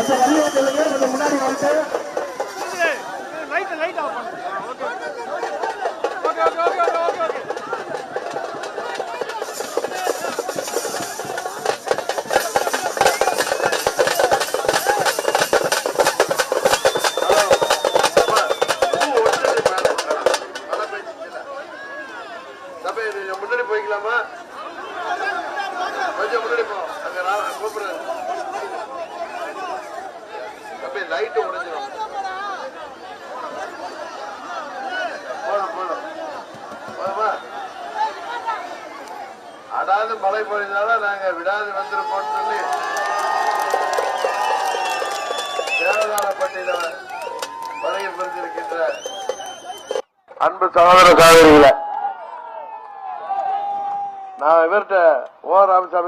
முன்னாடி வந்து முன்னாடி போய்க்கலாமா? கொஞ்சம் முன்னாடி போ. அங்க கூப்பிடுறேன். அப்படியே லைட் உடைஞ்சிடும். போதும் போதும் போதுமா? அடாது மழை பொழிந்தால நாங்க விடாது வந்திருப்போம் சொல்லி தேவதானப்பட்டியில வருகை புரிந்திருக்கின்ற அன்பு சகோதர சகோதரிகளை நான் இவர்கிட்ட ஓ ராமசாமி